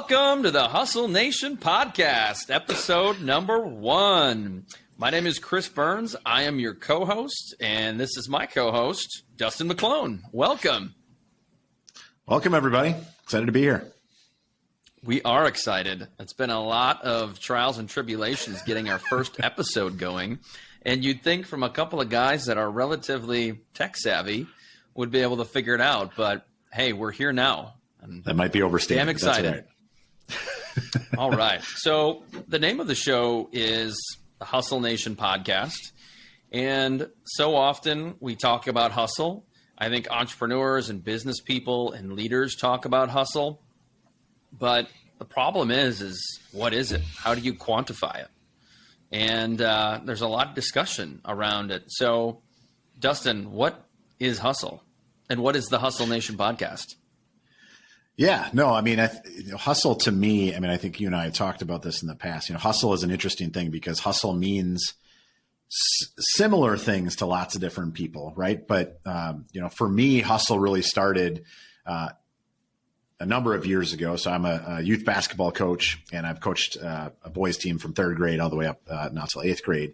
Welcome to the Hustle Nation podcast, episode number 1. My name is Chris Burns. I am your co-host, and this is my co-host, Dustin McClone. Welcome. Welcome, everybody. Excited to be here. We are excited. It's been a lot of trials and tribulations getting our first episode going, and you'd think from a couple of guys that are relatively tech savvy would be able to figure it out, but hey, we're here now. And that might be overstated. I'm excited. Right. All right. So the name of the show is the Hustle Nation podcast. And so often we talk about hustle. I think entrepreneurs and business people and leaders talk about hustle. But the problem is what is it? How do you quantify it? And there's a lot of discussion around it. So, Dustin, what is hustle? And what is the Hustle Nation podcast? Yeah, no, I mean, hustle to me, I mean, I think you and I have talked about this in the past. Hustle is an interesting thing because hustle means similar things to lots of different people, right? But, for me, hustle really started a number of years ago. So I'm a youth basketball coach, and I've coached a boys team from 3rd grade all the way up now till 8th grade.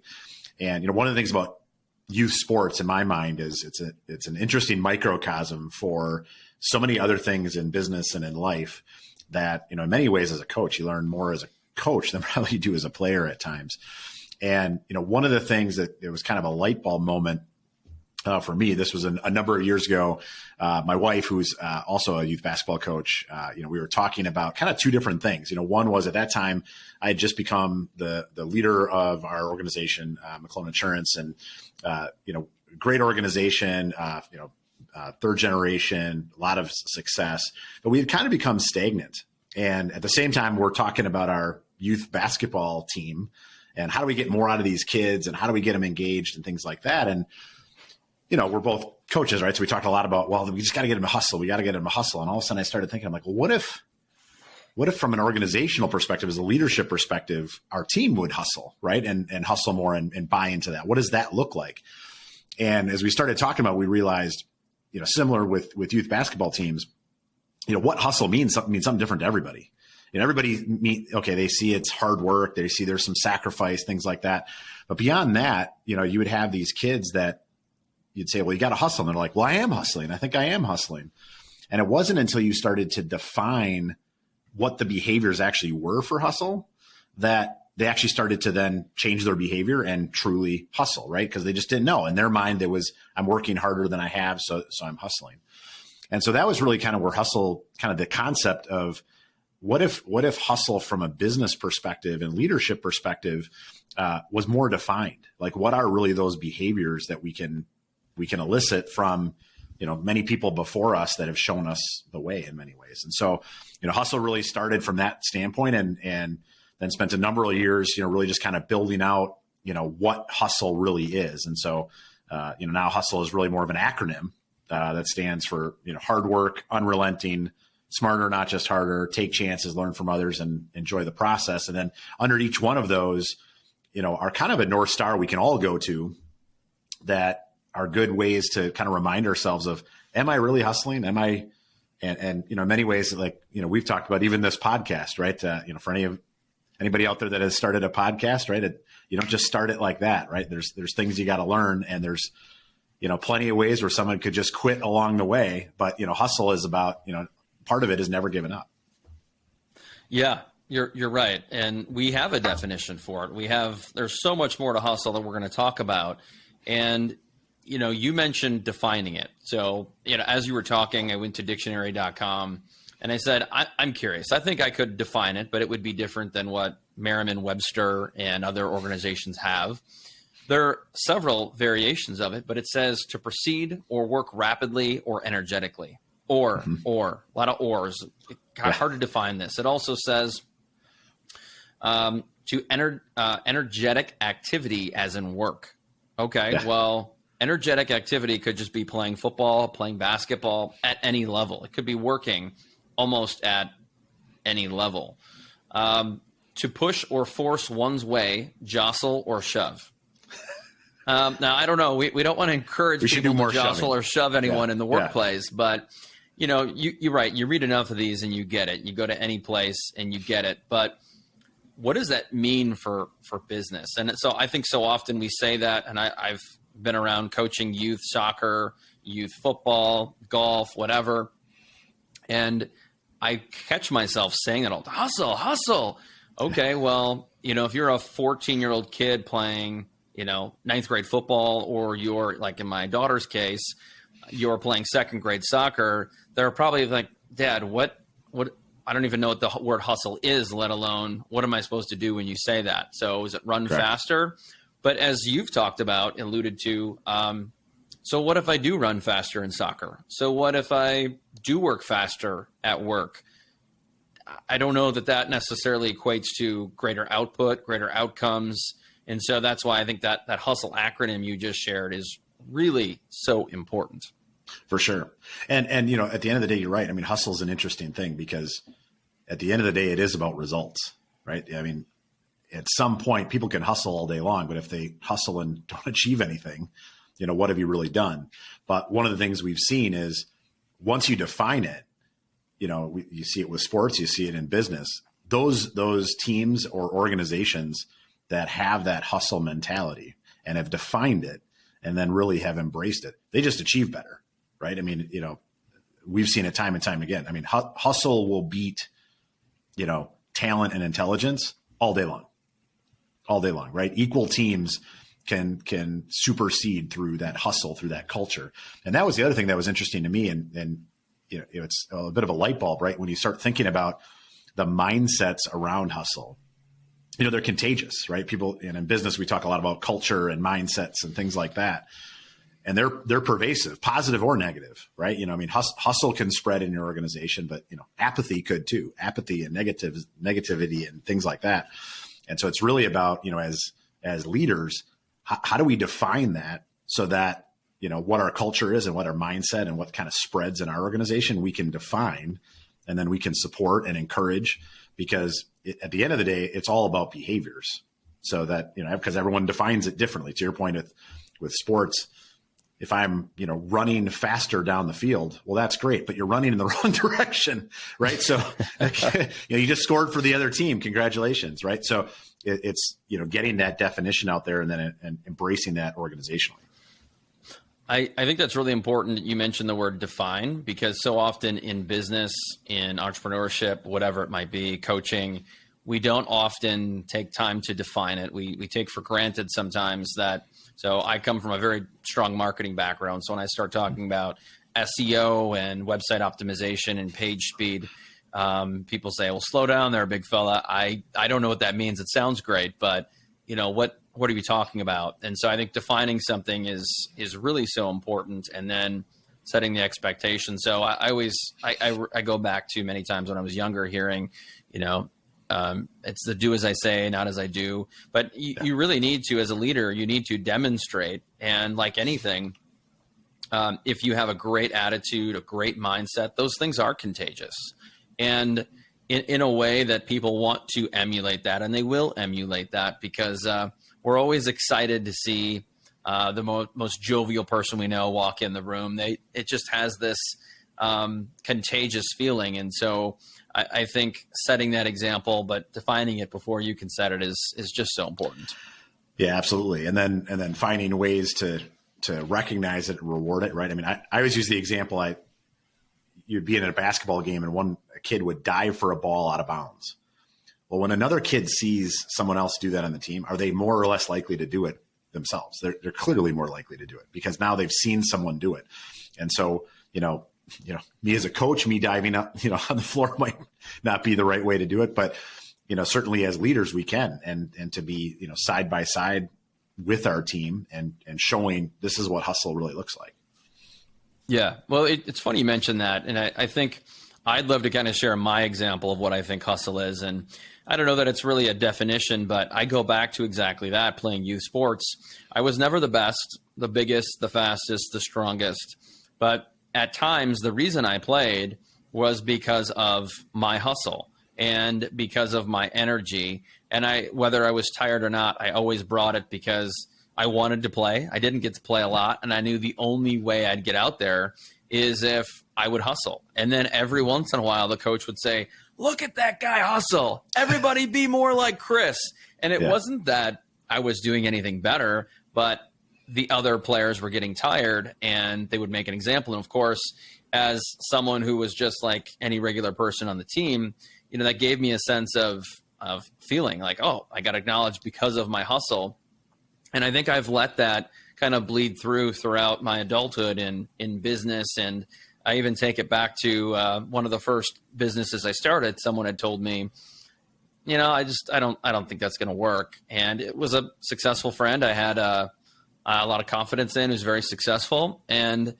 And, one of the things about youth sports in my mind is it's an interesting microcosm for so many other things in business and in life that, in many ways as a coach, you learn more as a coach than probably you do as a player at times. And, one of the things that it was kind of a light bulb moment for me, this was a number of years ago. My wife, who's also a youth basketball coach, we were talking about kind of two different things. One was at that time, I had just become the leader of our organization, McClone Insurance, and, great organization, 3rd generation, a lot of success, but we had kind of become stagnant. And at the same time, we're talking about our youth basketball team and how do we get more out of these kids and how do we get them engaged and things like that. And, we're both coaches, right? So we talked a lot about, well, we just got to get them to hustle. We got to get them to hustle. And all of a sudden I started thinking, I'm like, well, what if from an organizational perspective, as a leadership perspective, our team would hustle, right? And hustle more and buy into that. What does that look like? And as we started talking about, we realized, similar with youth basketball teams, what hustle means something different to everybody. They see it's hard work. They see there's some sacrifice, things like that. But beyond that, you would have these kids that you'd say, well, you got to hustle. And they're like, well, I am hustling. I think I am hustling. And it wasn't until you started to define what the behaviors actually were for hustle that they actually started to then change their behavior and truly hustle, right? Because they just didn't know. In their mind, it was, I'm working harder than I have, so I'm hustling. And so that was really kind of where hustle, kind of the concept of what if hustle from a business perspective and leadership perspective was more defined? Like, what are really those behaviors that we can elicit from, many people before us that have shown us the way in many ways. And so, hustle really started from that standpoint and then spent a number of years, really just kind of building out, what hustle really is. And so, now hustle is really more of an acronym that stands for, hard work, unrelenting, smarter, not just harder, take chances, learn from others, and enjoy the process. And then under each one of those, are kind of a North Star we can all go to that are good ways to kind of remind ourselves of, am I really hustling? Am I, and in many ways, like, we've talked about even this podcast, right? For anybody out there that has started a podcast, right? You don't just start it like that, right? There's things you got to learn, and there's, plenty of ways where someone could just quit along the way. But, hustle is about, part of it is never giving up. Yeah, you're right. And we have a definition for it. There's so much more to hustle that we're going to talk about. And, you mentioned defining it. So, as you were talking, I went to dictionary.com and I said, I'm curious. I think I could define it, but it would be different than what Merriam-Webster and other organizations have. There are several variations of it, but it says to proceed or work rapidly or energetically. Or, a lot of ors. Kind of hard to define this. It also says energetic activity as in work. Okay, yeah. Well, energetic activity could just be playing football, playing basketball at any level. It could be working almost at any level. To push or force one's way, jostle or shove. Now, I don't know. We don't want to encourage people to jostle or shove anyone in the workplace, but you're right. You read enough of these and you get it. You go to any place and you get it. But what does that mean for business? And so I think so often we say that, and I've been around coaching youth soccer, youth football, golf, whatever. And I catch myself saying that all the hustle, hustle. Okay, well, if you're a 14-year-old kid playing, ninth grade football, or you're like in my daughter's case, you're playing second grade soccer, they're probably like, Dad, what, I don't even know what the word hustle is, let alone what am I supposed to do when you say that? So is it run Correct. faster? But as you've talked about, alluded to, so what if I do run faster in soccer? So what if I do work faster at work? I don't know that necessarily equates to greater output, greater outcomes. And so that's why I think that hustle acronym you just shared is really so important. For sure. And at the end of the day, you're right. I mean, hustle is an interesting thing because at the end of the day, it is about results, right? I mean, at some point people can hustle all day long, but if they hustle and don't achieve anything, what have you really done? But one of the things we've seen is once you define it, you see it with sports, you see it in business, those teams or organizations that have that hustle mentality and have defined it and then really have embraced it, they just achieve better, right? I mean, we've seen it time and time again. I mean, hustle will beat, talent and intelligence all day long, right? Equal teams can supersede through that hustle, through that culture. And that was the other thing that was interesting to me. And it's a bit of a light bulb, right? When you start thinking about the mindsets around hustle, they're contagious, right? People, and in business, we talk a lot about culture and mindsets and things like that. And they're pervasive, positive or negative, right? Hustle can spread in your organization, but apathy could too. Apathy and negativity and things like that. And so it's really about, as leaders, how do we define that so that, what our culture is and what our mindset and what kind of spreads in our organization we can define, and then we can support and encourage, because at the end of the day, it's all about behaviors. So that, because everyone defines it differently. To your point with sports, if I'm, running faster down the field, well, that's great, but you're running in the wrong direction, right? So, you just scored for the other team. Congratulations, right? So it's, getting that definition out there and then embracing that organizationally. I think that's really important. You mentioned the word define, because so often in business, in entrepreneurship, whatever it might be, coaching, we don't often take time to define it. We take for granted sometimes that. So I come from a very strong marketing background. So when I start talking about SEO and website optimization and page speed, people say, well, slow down there, big fella. I don't know what that means. It sounds great, but what are you talking about? And so I think defining something is really so important, and then setting the expectation. So I always go back to many times when I was younger hearing, it's the do as I say, not as I do. But you really need to, as a leader, you need to demonstrate. And like anything, if you have a great attitude, a great mindset, those things are contagious. And in a way that people want to emulate that, and they will emulate that, because we're always excited to see the most jovial person we know walk in the room. It just has this contagious feeling. And so I think setting that example, but defining it before you can set it is just so important. Yeah, absolutely. And then finding ways to recognize it and reward it, right? I mean, I always use the example, you'd be in a basketball game and a kid would dive for a ball out of bounds. Well, when another kid sees someone else do that on the team, are they more or less likely to do it themselves? They're clearly more likely to do it, because now they've seen someone do it. And so, me as a coach, me diving up, on the floor might not be the right way to do it, but, certainly as leaders we can, and to be, side by side with our team and showing this is what hustle really looks like. Yeah. Well, it's funny you mentioned that. And I think I'd love to kind of share my example of what I think hustle is. And I don't know that it's really a definition, but I go back to exactly that, playing youth sports. I was never the best, the biggest, the fastest, the strongest. But at times, the reason I played was because of my hustle and because of my energy. And whether I was tired or not, I always brought it because I wanted to play. I didn't get to play a lot, and I knew the only way I'd get out there is if I would hustle. And then every once in a while, the coach would say, look at that guy hustle. Everybody be more like Chris. And it wasn't that I was doing anything better, but the other players were getting tired and they would make an example. And of course, as someone who was just like any regular person on the team, that gave me a sense of feeling like, oh, I got acknowledged because of my hustle. And I think I've let that kind of bleed throughout my adulthood in business. And I even take it back to one of the first businesses I started. Someone had told me, I don't think that's going to work. And it was a successful friend I had a lot of confidence in, who's very successful. And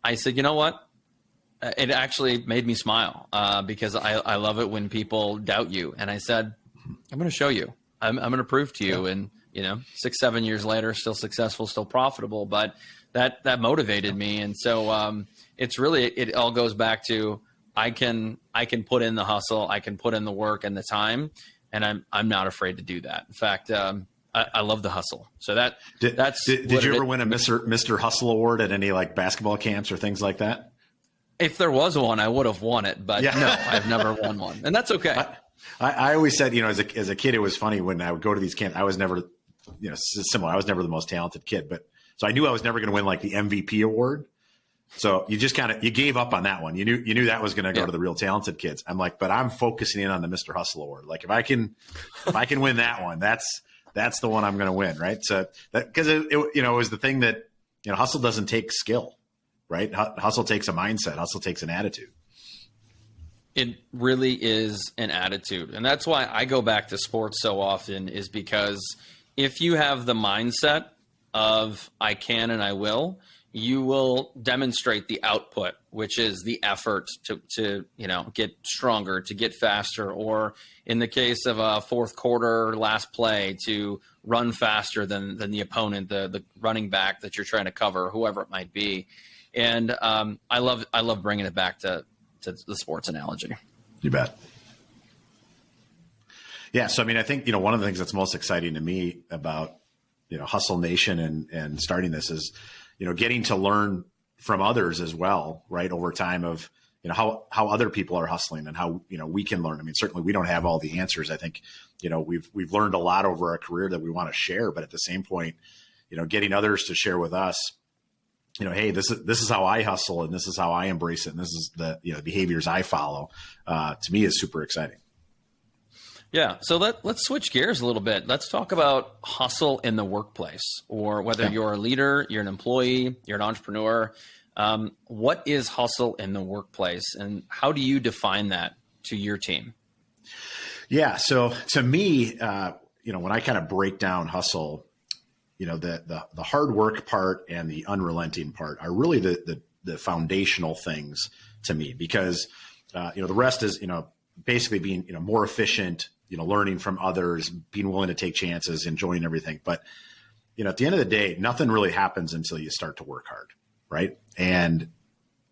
I said, you know what? It actually made me smile because I love it when people doubt you. And I said, I'm going to show you. I'm going to prove to you. And 6-7 years later, still successful, still profitable. But that motivated me. And so it all goes back to I can put in the hustle, I can put in the work and the time, and I'm not afraid to do that. In fact, I love the hustle. So did you ever win a Mr. Hustle award at any like basketball camps or things like that? If there was one, I would have won it, but no, I've never won one, and that's okay. I always said, as a kid, it was funny when I would go to these camps. I was never, similar. I was never the most talented kid, but so I knew I was never going to win like the MVP award. So you just you gave up on that one. You knew that was going to go to the real talented kids. I'm like, but I'm focusing in on the Mr. Hustle award. Like if I can win that one, that's the one I'm going to win, right? So because it was the thing that hustle doesn't take skill. Right? Hustle takes a mindset. Hustle takes an attitude. It really is an attitude. And that's why I go back to sports so often, is because if you have the mindset of I can and I will, you will demonstrate the output, which is the effort to get stronger, to get faster, or in the case of a fourth quarter last play, to run faster than the opponent, the running back that you're trying to cover, whoever it might be. And I love bringing it back to the sports analogy. You bet. Yeah. So, I think, one of the things that's most exciting to me about, Hustle Nation and starting this is, getting to learn from others as well, right? Over time of, how other people are hustling and how, we can learn. Certainly we don't have all the answers. I think, we've learned a lot over our career that we want to share, but at the same point, getting others to share with us, hey, this is how I hustle and this is how I embrace it. And this is the behaviors I follow, to me is super exciting. Yeah. So let's switch gears a little bit. Let's talk about hustle in the workplace, or whether you're a leader, you're an employee, you're an entrepreneur. What is hustle in the workplace, and how do you define that to your team? Yeah. So to me, when I kind of break down hustle, the hard work part and the unrelenting part are really the foundational things to me, because, the rest is, basically being, more efficient, learning from others, being willing to take chances, enjoying everything. But, at the end of the day, nothing really happens until you start to work hard. Right. And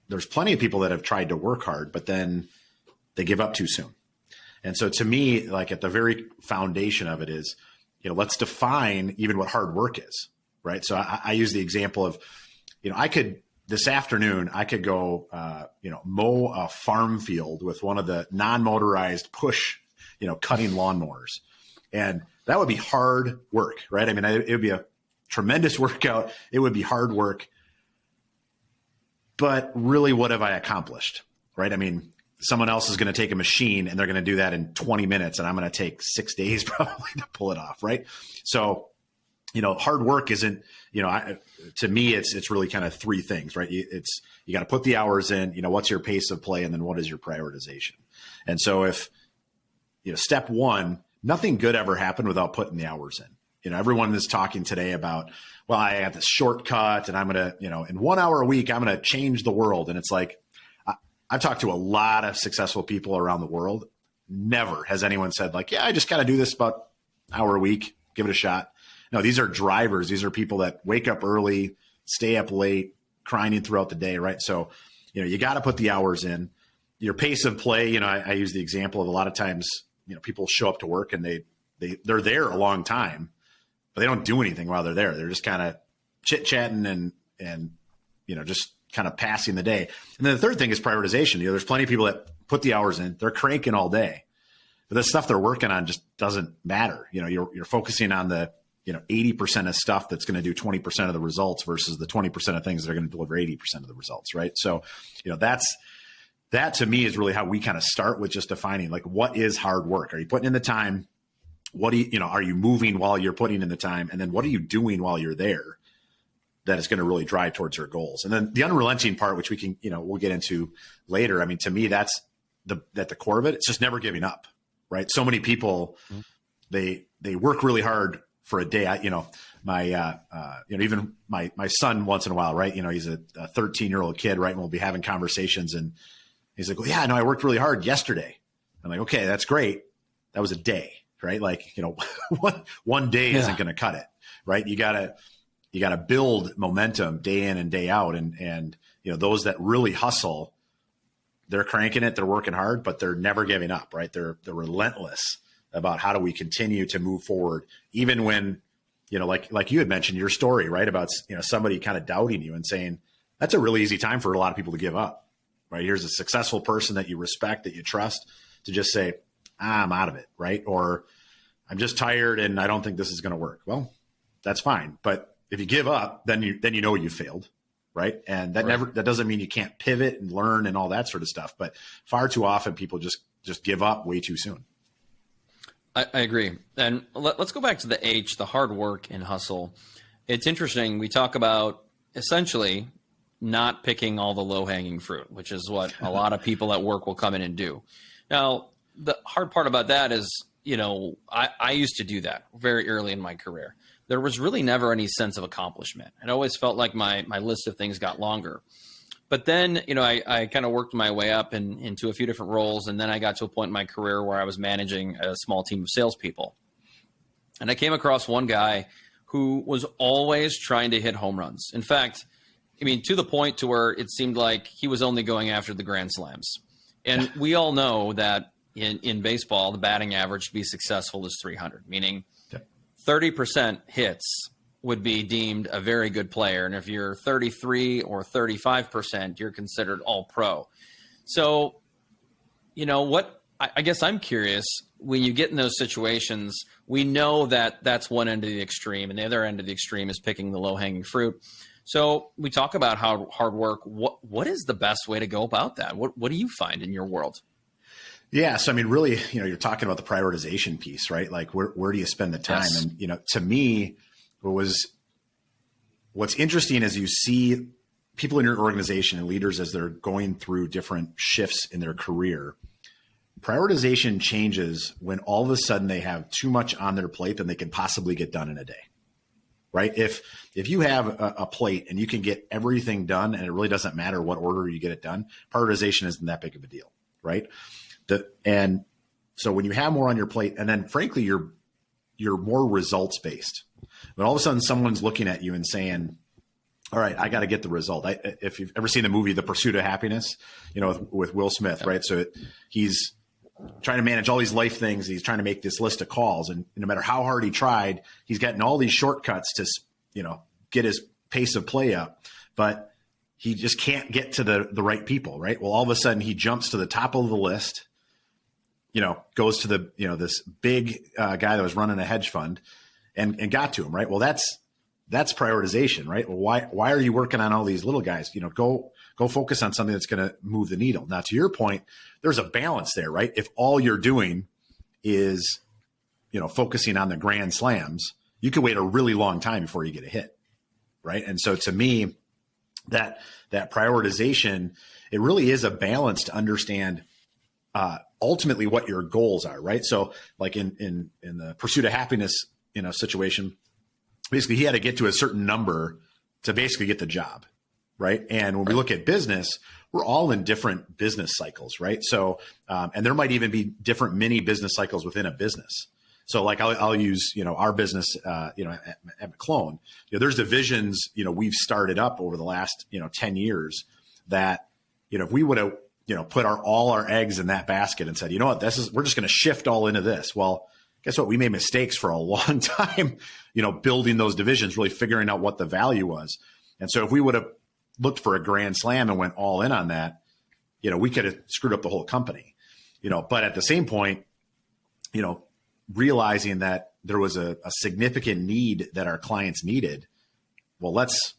there's plenty of people that have tried to work hard, but then they give up too soon. And so to me, like at the very foundation of it is, let's define even what hard work is, right? So I use the example of, this afternoon, I could go, mow a farm field with one of the non-motorized push, cutting lawnmowers. And that would be hard work, right? It would be a tremendous workout. It would be hard work. But really, what have I accomplished, right? Someone else is going to take a machine and they're going to do that in 20 minutes, and I'm going to take 6 days probably to pull it off, right? So, hard work isn't, to me, it's really kind of three things, right? You got to put the hours in, what's your pace of play, and then what is your prioritization? And so if, step one, nothing good ever happened without putting the hours in. Everyone is talking today about, well, I have this shortcut and I'm going to, in 1 hour a week, I'm going to change the world. And it's like, I've talked to a lot of successful people around the world. Never has anyone said like, yeah, I just got to do this about an hour a week, give it a shot. No, these are drivers. These are people that wake up early, stay up late, grinding throughout the day, right? So, you got to put the hours in. Your pace of play, I use the example of a lot of times, people show up to work and they're there a long time, but they don't do anything while they're there. They're just kind of chit-chatting and just kind of passing the day. And then the third thing is prioritization. There's plenty of people that put the hours in, they're cranking all day, but the stuff they're working on just doesn't matter. You're focusing on the 80% of stuff that's going to do 20% of the results versus the 20% of things that are going to deliver 80% of the results, right? So, that to me is really how we kind of start with just defining, like, what is hard work? Are you putting in the time? What are you moving while you're putting in the time? And then what are you doing while you're there that is going to really drive towards your goals? And then the unrelenting part, which we can, we'll get into later. I mean, to me, that's at the core of it. It's just never giving up, right? So many people, they work really hard for a day. Even my son once in a while, right? He's a 13-year-old kid, right? And we'll be having conversations and he's like, well, yeah, no, I worked really hard yesterday. I'm like, okay, that's great. That was a day, right? Like, one day isn't going to cut it, right? You gotta build momentum day in and day out. And those that really hustle, they're cranking it, they're working hard, but they're never giving up, right? They're relentless about how do we continue to move forward, even when, like you had mentioned your story, right? About, somebody kind of doubting you and saying, that's a really easy time for a lot of people to give up, right? Here's a successful person that you respect, that you trust, to just say, I'm out of it, right? Or I'm just tired and I don't think this is going to work. Well, that's fine. But if you give up, then you failed, right? And that doesn't mean you can't pivot and learn and all that sort of stuff. But far too often people just give up way too soon. I agree. And let's go back to the H, the hard work and hustle. It's interesting. We talk about essentially not picking all the low-hanging fruit, which is what a lot of people at work will come in and do. Now, the hard part about that is, I used to do that very early in my career. There was really never any sense of accomplishment. It always felt like my list of things got longer. But then, I kind of worked my way up into a few different roles. And then I got to a point in my career where I was managing a small team of salespeople. And I came across one guy who was always trying to hit home runs. In fact, to the point to where it seemed like he was only going after the grand slams. And we all know that in baseball, the batting average to be successful is 300, meaning 30% hits would be deemed a very good player. And if you're 33 or 35%, you're considered all pro. So, I guess I'm curious, when you get in those situations, we know that that's one end of the extreme, and the other end of the extreme is picking the low-hanging fruit. So we talk about how hard work. What is the best way to go about that? What do you find in your world? Yeah. So, really, you're talking about the prioritization piece, right? Like where do you spend the time? Yes. And, to me, what's interesting is you see people in your organization and leaders as they're going through different shifts in their career. Prioritization changes when all of a sudden they have too much on their plate than they can possibly get done in a day. Right? If you have a plate and you can get everything done and it really doesn't matter what order you get it done, prioritization isn't that big of a deal, right? And so when you have more on your plate, and then frankly, you're more results based. When all of a sudden someone's looking at you and saying, all right, I got to get the result. If you've ever seen the movie, The Pursuit of Happiness, with Will Smith, right? So he's trying to manage all these life things. He's trying to make this list of calls, and no matter how hard he tried, he's getting all these shortcuts to, get his pace of play up, but he just can't get to the right people, right? Well, all of a sudden he jumps to the top of the list, goes to the, this big guy that was running a hedge fund and got to him, right? Well, that's prioritization, right? Well, why are you working on all these little guys? Go focus on something that's going to move the needle. Now, to your point, there's a balance there, right? If all you're doing is, focusing on the grand slams, you could wait a really long time before you get a hit, right? And so to me, that prioritization, it really is a balance to understand ultimately what your goals are, right? So like in the Pursuit of Happiness, situation, basically he had to get to a certain number to basically get the job, right? And when we look at business, we're all in different business cycles, right? So, and there might even be different mini business cycles within a business. So like I'll use, our business, at McClone, there's divisions, we've started up over the last, 10 years that, if we would have, put all our eggs in that basket and said, we're just going to shift all into this. Well, guess what? We made mistakes for a long time, building those divisions, really figuring out what the value was. And so if we would have, looked for a grand slam and went all in on that, we could have screwed up the whole company, but at the same point, realizing that there was a significant need that our clients needed. Well, let's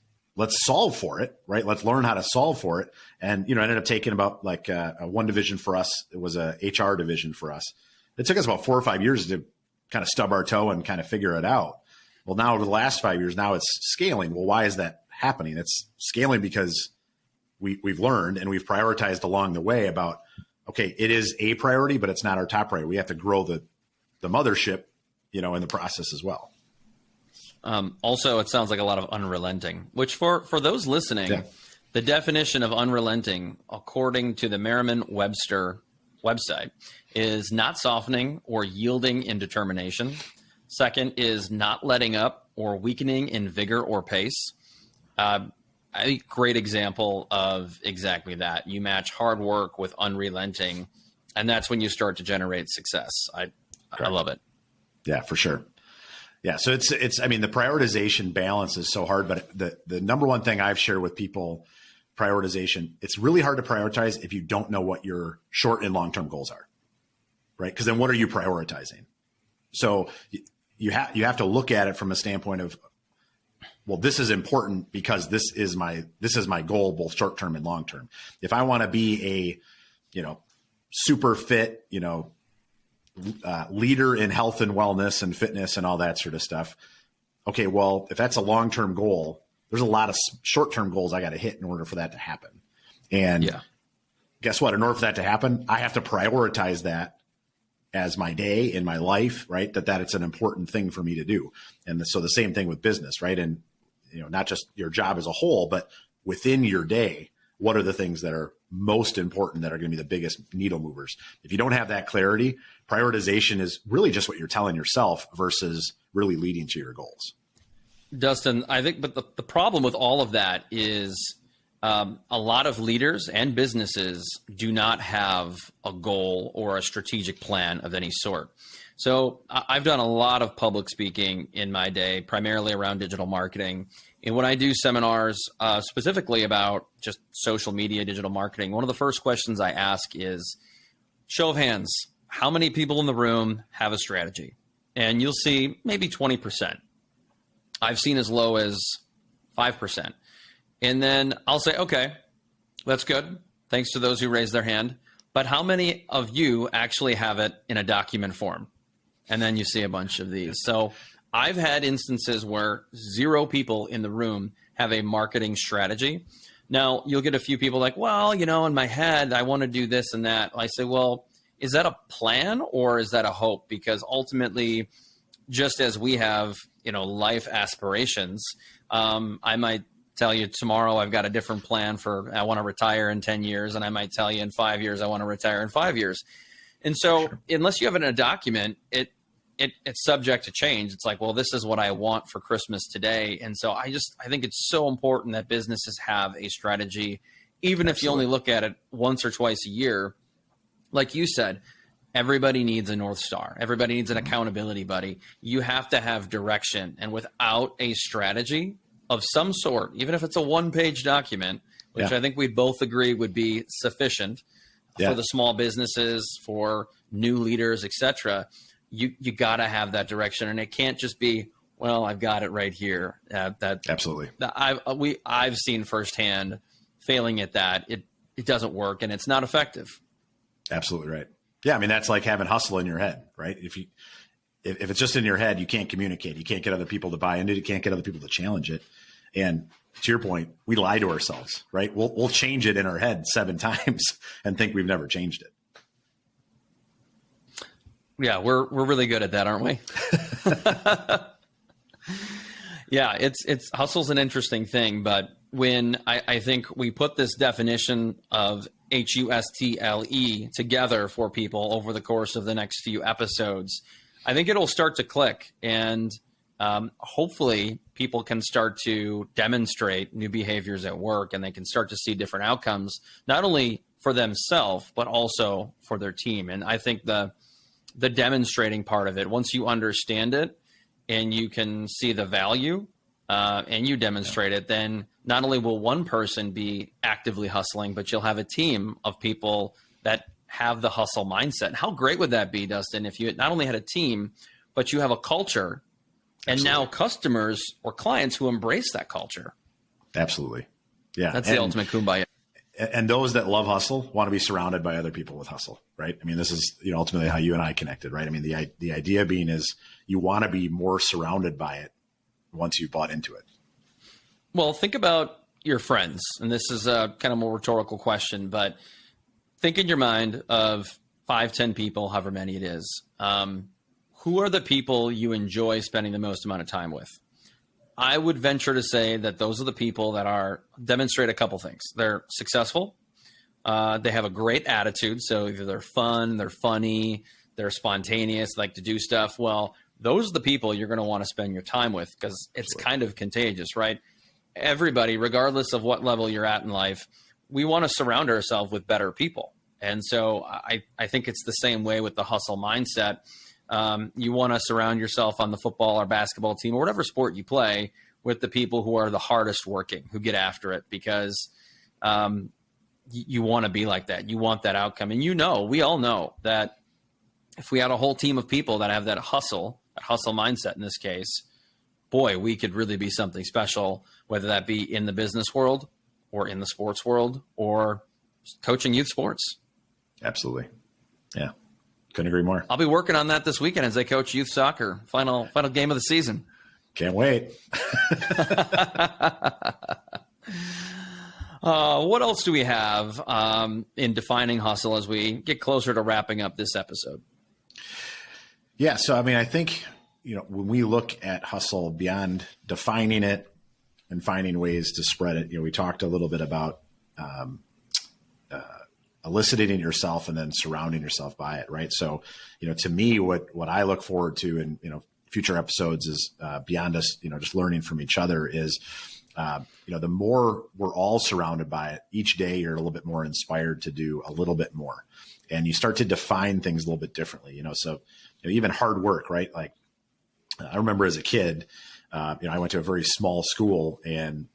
solve for it, right? Let's learn how to solve for it. And, I ended up taking about like one division for us. It was a HR division for us. It took us about 4 or 5 years to kind of stub our toe and kind of figure it out. Well, now over the last 5 years, now it's scaling. Well, why is that happening? It's scaling because we've learned and we've prioritized along the way about, okay, it is a priority, but it's not our top priority. We have to grow the mothership, in the process as well. Also, it sounds like a lot of unrelenting, which for those listening, the definition of unrelenting, according to the Merriam-Webster website, is not softening or yielding in determination. Second is not letting up or weakening in vigor or pace. A great example of exactly that. You match hard work with unrelenting, and that's when you start to generate success. I love it. Yeah, for sure. Yeah. So it's, I mean, the prioritization balance is so hard, but the number one thing I've shared with people, prioritization, it's really hard to prioritize if you don't know what your short and long-term goals are, right? Because then what are you prioritizing? So you have to look at it from a standpoint of, well, this is important because this is my goal, both short-term and long-term. If I want to be a, super fit, leader in health and wellness and fitness and all that sort of stuff. Okay, well, if that's a long-term goal, there's a lot of short-term goals I got to hit in order for that to happen. And guess what? In order for that to happen, I have to prioritize that as my day in my life, right? That it's an important thing for me to do. And so the same thing with business, right? And, not just your job as a whole, but within your day, what are the things that are most important that are going to be the biggest needle movers? If you don't have that clarity, prioritization is really just what you're telling yourself versus really leading to your goals. Dustin, I think, but the problem with all of that is a lot of leaders and businesses do not have a goal or a strategic plan of any sort. So I've done a lot of public speaking in my day, primarily around digital marketing. And when I do seminars specifically about just social media, digital marketing, one of the first questions I ask is, show of hands, how many people in the room have a strategy? And you'll see maybe 20%. I've seen as low as 5%. And then I'll say, okay, that's good. Thanks to those who raised their hand. But how many of you actually have it in a document form? And then you see a bunch of these. So I've had instances where 0 people in the room have a marketing strategy. Now, you'll get a few people like, well, in my head, I want to do this and that. I say, well, is that a plan or is that a hope? Because ultimately, just as we have, life aspirations, I might tell you tomorrow I've got a different plan for I want to retire in 10 years. And I might tell you in 5 years, I want to retire in 5 years. And so unless you have it in a document, it's subject to change. It's like, well, this is what I want for Christmas today. And so I think it's so important that businesses have a strategy, even if you only look at it once or twice a year. Like you said, everybody needs a North Star. Everybody needs an accountability buddy. You have to have direction. And without a strategy of some sort, even if it's a one-page document, which I think we both agree would be sufficient for the small businesses, for new leaders, et cetera, you got to have that direction. And it can't just be, well, I've got it right here. Absolutely. I've seen firsthand failing at that. It doesn't work and it's not effective. Absolutely right. Yeah. I mean, that's like having hustle in your head, right? If it's just in your head, you can't communicate. You can't get other people to buy into it. You can't get other people to challenge it. And to your point, we lie to ourselves, right? We'll change it in our head 7 times and think we've never changed it. Yeah, we're really good at that, aren't we? Yeah, it's hustle's an interesting thing, but when I think we put this definition of HUSTLE together for people over the course of the next few episodes, I think it'll start to click, and hopefully people can start to demonstrate new behaviors at work, and they can start to see different outcomes, not only for themselves, but also for their team. And I think the demonstrating part of it, once you understand it and you can see the value, and you demonstrate it, then not only will one person be actively hustling, but you'll have a team of people that have the hustle mindset. How great would that be, Dustin, if you not only had a team, but you have a culture and Absolutely. now customers or clients who embrace that culture? Absolutely. Yeah. That's the ultimate kumbaya. And those that love hustle want to be surrounded by other people with hustle, right? I mean, this is, ultimately how you and I connected, right? I mean, the idea being is you want to be more surrounded by it once you've bought into it. Well, think about your friends, and this is a kind of more rhetorical question, but think in your mind of 5, 10 people, however many it is. Who are the people you enjoy spending the most amount of time with? I would venture to say that those are the people that demonstrate a couple things. They're successful. They have a great attitude. So either they're fun, they're funny, they're spontaneous, like to do stuff. Well, those are the people you're going to want to spend your time with because it's kind of contagious, right? Everybody, regardless of what level you're at in life, we want to surround ourselves with better people. And so I think it's the same way with the hustle mindset. You want to surround yourself on the football or basketball team or whatever sport you play with the people who are the hardest working, who get after it because you want to be like that. You want that outcome. And we all know that if we had a whole team of people that have that hustle mindset in this case, boy, we could really be something special, whether that be in the business world or in the sports world or coaching youth sports. Absolutely. Yeah. Couldn't agree more. I'll be working on that this weekend as I coach youth soccer. Final game of the season. Can't wait. What else do we have in defining hustle as we get closer to wrapping up this episode? Yeah. So, I mean, I think, when we look at hustle beyond defining it and finding ways to spread it, we talked a little bit about eliciting yourself and then surrounding yourself by it. Right. So, to me, what I look forward to in, future episodes is beyond us, just learning from each other is, the more we're all surrounded by it each day, you're a little bit more inspired to do a little bit more and you start to define things a little bit differently, so, even hard work, right? Like I remember as a kid, I went to a very small school and,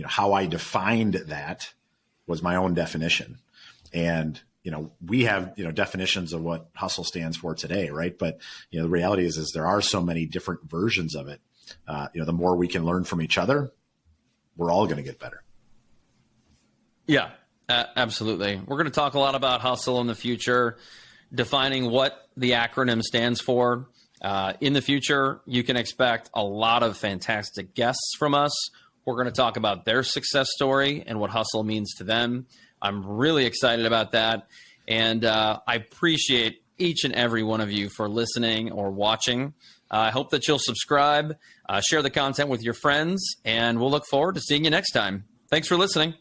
how I defined that was my own definition. And, we have, definitions of what hustle stands for today. Right. But, the reality is there are so many different versions of it. The more we can learn from each other, we're all going to get better. Yeah, absolutely. We're going to talk a lot about hustle in the future, defining what the acronym stands for. In the future, you can expect a lot of fantastic guests from us. We're going to talk about their success story and what hustle means to them. I'm really excited about that. And I appreciate each and every one of you for listening or watching. I hope that you'll subscribe, share the content with your friends, and we'll look forward to seeing you next time. Thanks for listening.